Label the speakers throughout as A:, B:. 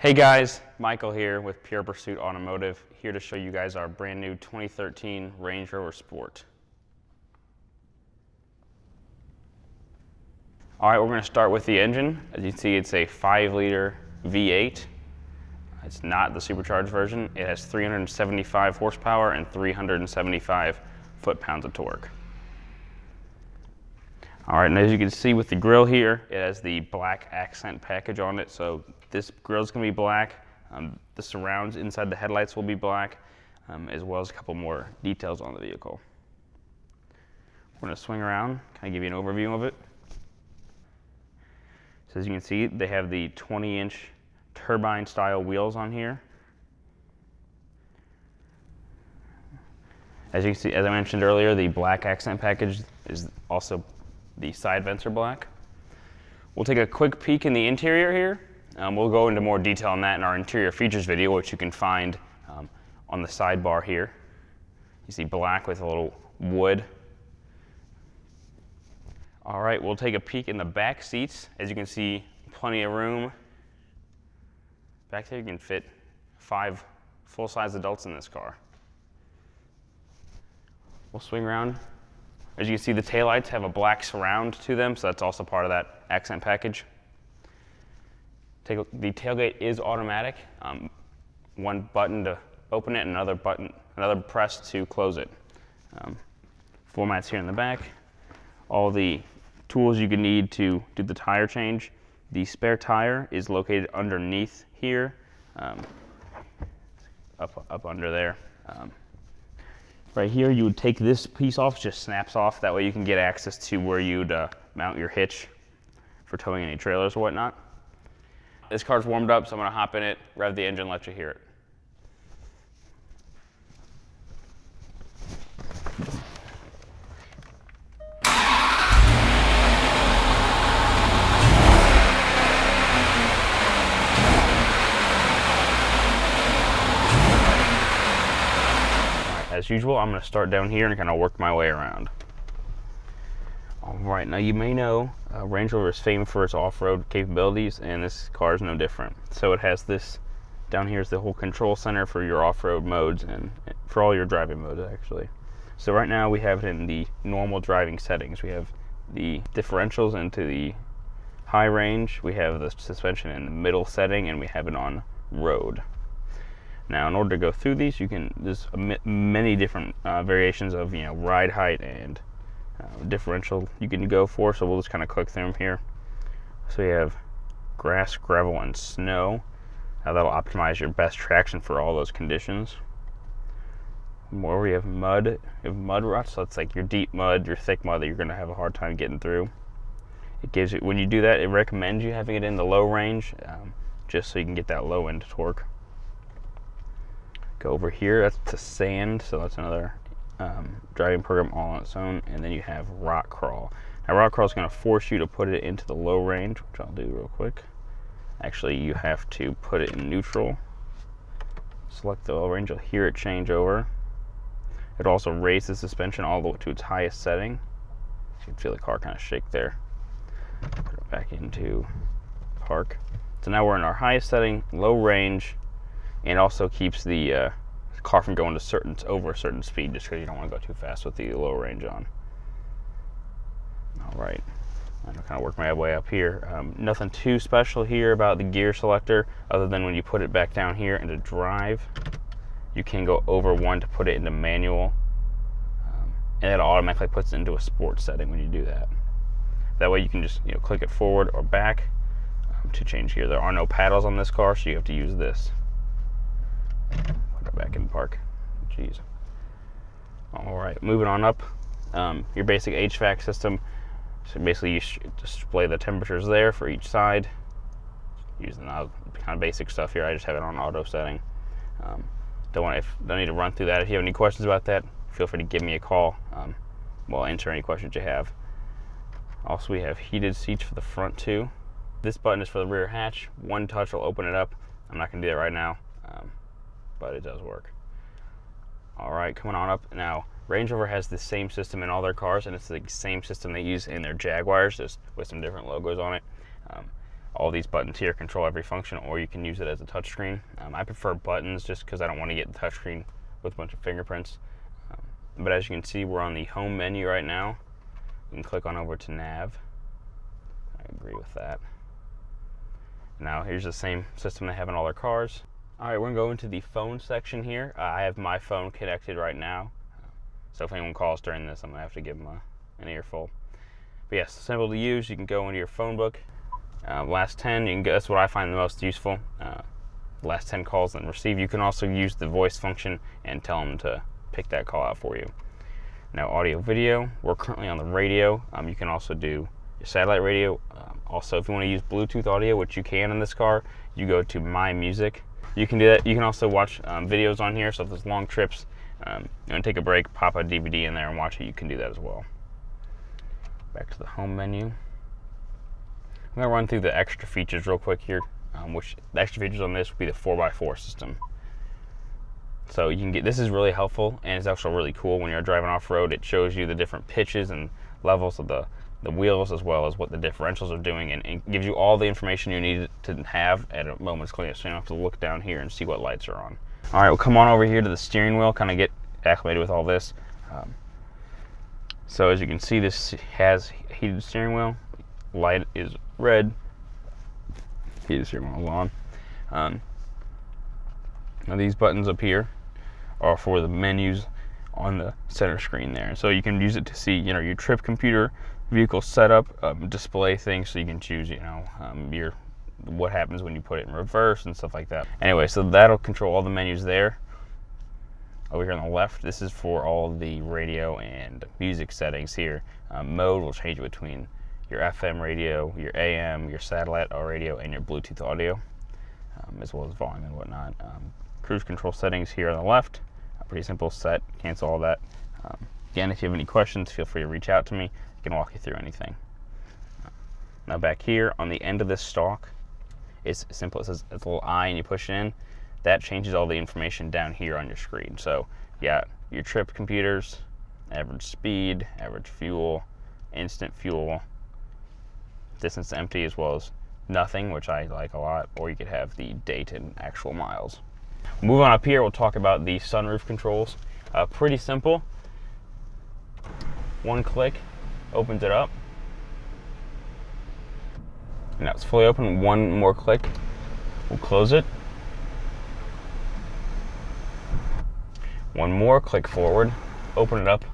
A: Hey guys, Michael here with Pure Pursuit Automotive, here to show you guys our brand new 2013 Range Rover Sport. Alright, we're going to start with the engine. As you can see, it's a 5-liter V8. It's not the supercharged version. It has 375 horsepower and 375 foot-pounds of torque. Alright, and as you can see with the grille here, it has the black accent package on it. So this grille is going to be black. The surrounds inside the headlights will be black, as well as a couple more details on the vehicle. We're going to swing around, kind of give you an overview of it. So as you can see, they have the 20-inch turbine-style wheels on here. As you can see, as I mentioned earlier, the black accent package is also the side vents are black. We'll take a quick peek in the interior here. We'll go into more detail on that in our interior features video, which you can find on the sidebar here. You see black with a little wood. All right, we'll take a peek in the back seats. As you can see, plenty of room. Back there you can fit 5 full-size adults in this car. We'll swing around. As you can see, the taillights have a black surround to them, so that's also part of that accent package. The tailgate is automatic. One button to open it, and another press to close it. Floor mats here in the back. All the tools you can need to do the tire change. The spare tire is located underneath here, up under there. Right here, you would take this piece off, it just snaps off. That way you can get access to where you'd mount your hitch for towing any trailers or whatnot. This car's warmed up, so I'm going to hop in it, rev the engine, let you hear it. As usual, I'm going to start down here and kind of work my way around. Alright, now you may know Range Rover is famous for its off-road capabilities, and this car is no different. So it has this, down here is the whole control center for your off-road modes and for all your driving modes actually. So right now we have it in the normal driving settings. We have the differentials into the high range, we have the suspension in the middle setting, and we have it on road. Now, in order to go through these, there's many different variations of ride height and differential you can go for. So we'll just kind of click through them here. So we have grass, gravel, and snow. Now that'll optimize your best traction for all those conditions. More, we have mud. We have mud ruts. So it's like your deep mud, your thick mud that you're going to have a hard time getting through. It gives you, when you do that, it recommends you having it in the low range, just so you can get that low end torque. Go over here, that's to sand, so that's another driving program all on its own. And then you have rock crawl. Now rock crawl is going to force you to put it into the low range, which I'll do real quick. Actually, you have to put it in neutral. Select the low range, you'll hear it change over. It also raises the suspension all the way to its highest setting. You can feel the car kind of shake there. Put it back into park. So now we're in our highest setting, low range. And also keeps the car from going to over a certain speed, just because you don't want to go too fast with the low range on. All right, I'm gonna kind of work my way up here. Nothing too special here about the gear selector, other than when you put it back down here into drive, you can go over one to put it into manual, and it automatically puts it into a sports setting when you do that. That way you can just click it forward or back to change gear. There are no paddles on this car, so you have to use this. Put it back in park. Jeez. All right, moving on up. Your basic HVAC system. So basically, you display the temperatures there for each side. Using the kind of basic stuff here. I just have it on auto setting. Don't need to run through that. If you have any questions about that, feel free to give me a call. We'll answer any questions you have. Also, we have heated seats for the front too. This button is for the rear hatch. One touch will open it up. I'm not going to do that right now. But it does work. All right, coming on up. Now, Range Rover has the same system in all their cars, and it's the same system they use in their Jaguars, just with some different logos on it. all these buttons here control every function, or you can use it as a touchscreen. I prefer buttons just because I don't want to get the touchscreen with a bunch of fingerprints. But as you can see, we're on the home menu right now. You can click on over to nav. I agree with that. Now here's the same system they have in all their cars. All right, we're gonna go into the phone section here. I have my phone connected right now. So if anyone calls during this, I'm gonna have to give them an earful. But yes, simple to use. You can go into your phone book. Last 10, that's what I find the most useful. Last 10 calls and receive. You can also use the voice function and tell them to pick that call out for you. Now audio video, we're currently on the radio. You can also do your satellite radio. Also, if you want to use Bluetooth audio, which you can in this car, you go to My Music. You can do that. You can also watch videos on here, so if there's long trips, you want to take a break, pop a DVD in there and watch it, you can do that as well. Back to the home menu. I'm going to run through the extra features real quick here, which the extra features on this would be the 4x4 system. So you can get, this is really helpful, and it's also really cool when you're driving off-road. It shows you the different pitches and levels of the wheels, as well as what the differentials are doing, and it gives you all the information you need to have at a moment's notice, so you don't have to look down here and see what lights are on. All right, we'll come on over here to the steering wheel, kind of get acclimated with all this. So as you can see, this has heated steering wheel. Light is red. Heated steering wheel on. Now these buttons up here are for the menus on the center screen there. So you can use it to see, your trip computer, vehicle setup, display things, so you can choose, your what happens when you put it in reverse and stuff like that. Anyway, so that'll control all the menus there. Over here on the left, this is for all the radio and music settings here. Mode will change between your FM radio, your AM, your satellite radio, and your Bluetooth audio, as well as volume and whatnot. Cruise control settings here on the left. Pretty simple, set, cancel all that. Again, if you have any questions, feel free to reach out to me. I can walk you through anything. Now back here on the end of this stalk, it's simple. It says it's a little eye and you push it in. That changes all the information down here on your screen. So yeah, your trip computers, average speed, average fuel, instant fuel, distance to empty, as well as nothing, which I like a lot, or you could have the date and actual miles. Moving on up here, we'll talk about the sunroof controls. Pretty simple. One click opens it up. Now it's fully open. One more click will close it. One more click forward, open it up.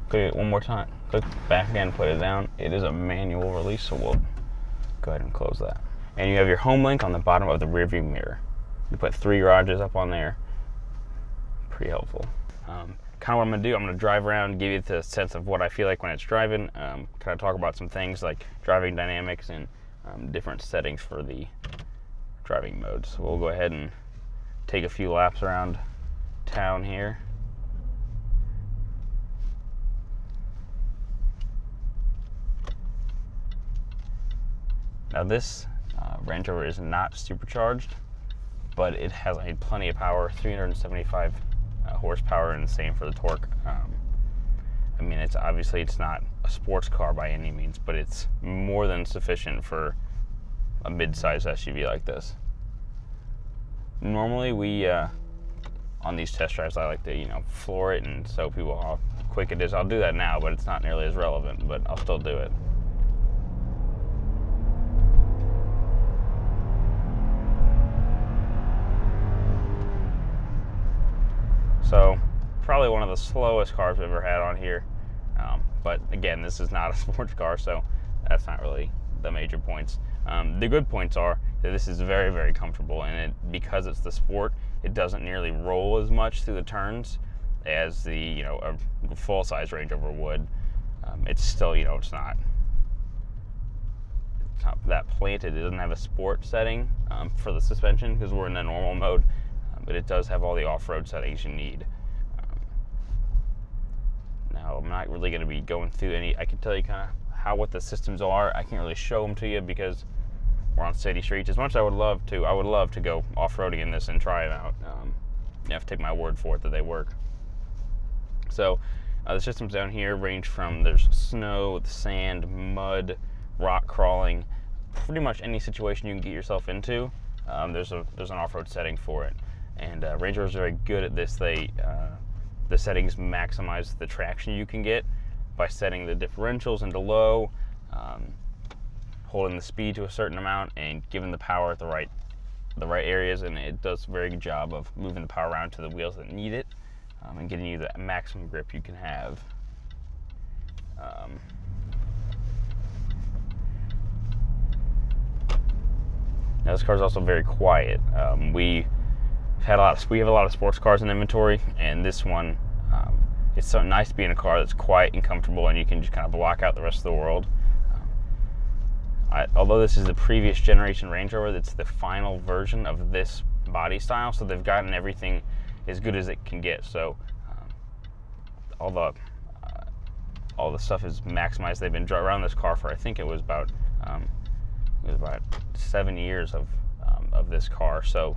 A: Click it one more time. Click back again, put it down. It is a manual release, so we'll go ahead and close that. And you have your home link on the bottom of the rearview mirror. You put 3 garages up on there. Pretty helpful. Kind of what I'm going to do, I'm going to drive around, give you the sense of what I feel like when it's driving, kind of talk about some things like driving dynamics and different settings for the driving modes. So we'll go ahead and take a few laps around town here. Now this Range Rover is not supercharged, but it has plenty of power, 375 horsepower, and the same for the torque. I mean, it's not a sports car by any means, but it's more than sufficient for a mid-size SUV like this. Normally we on these test drives, I like to floor it and show people how quick it is. I'll do that now, but it's not nearly as relevant, but I'll still do it. So probably one of the slowest cars we've ever had on here, but again, this is not a sports car, so that's not really the major points. The good points are that this is very, very comfortable, and because it's the Sport, it doesn't nearly roll as much through the turns as the a full-size Range Rover would. It's still it's not that planted. It doesn't have a sport setting for the suspension because we're in the normal mode. But it does have all the off-road settings you need. Now, I'm not really going to be going through any. I can tell you kind of what the systems are. I can't really show them to you because we're on city streets. As much as I would love to go off-roading in this and try them out. You have to take my word for it that they work. So the systems down here range from there's snow, sand, mud, rock crawling, pretty much any situation you can get yourself into. There's an off-road setting for it, and Range Rover is very good at this. The settings maximize the traction you can get by setting the differentials into low, holding the speed to a certain amount, and giving the power at the right areas. And it does a very good job of moving the power around to the wheels that need it, and getting you the maximum grip you can have. Now this car is also very quiet. We have a lot of sports cars in inventory, and this one, it's so nice to be in a car that's quiet and comfortable, and you can just kind of block out the rest of the world. Although this is the previous generation Range Rover, that's the final version of this body style, so they've gotten everything as good as it can get. So all the stuff is maximized. They've been around this car for, I think it was about 7 years of this car, so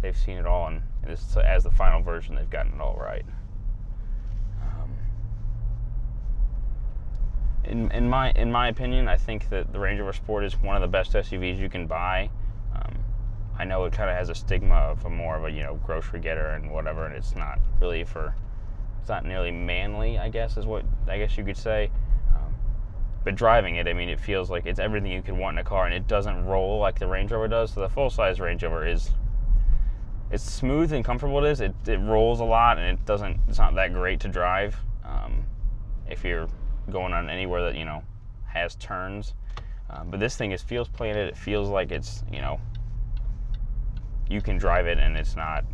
A: they've seen it all, and this, as the final version, they've gotten it all right. In my opinion, I think that the Range Rover Sport is one of the best SUVs you can buy. I know it kind of has a stigma of more of a grocery getter and whatever, and it's not really it's not nearly manly, I guess you could say. But driving it, I mean, it feels like it's everything you could want in a car, and it doesn't roll like the Range Rover does. So the full-size Range Rover it's smooth and comfortable. It rolls a lot, and it's not that great to drive if you're going on anywhere that has turns. But this thing feels planted. It feels like it's you can drive it, and it's not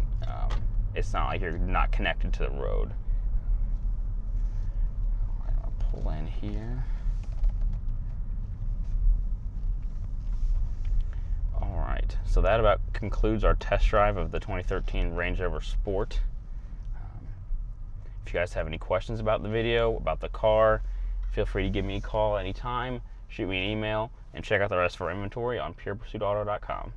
A: like you're not connected to the road. I'm gonna pull in here. Alright, so that about concludes our test drive of the 2013 Range Rover Sport. If you guys have any questions about the video, about the car, feel free to give me a call anytime, shoot me an email, and check out the rest of our inventory on PurePursuitAuto.com.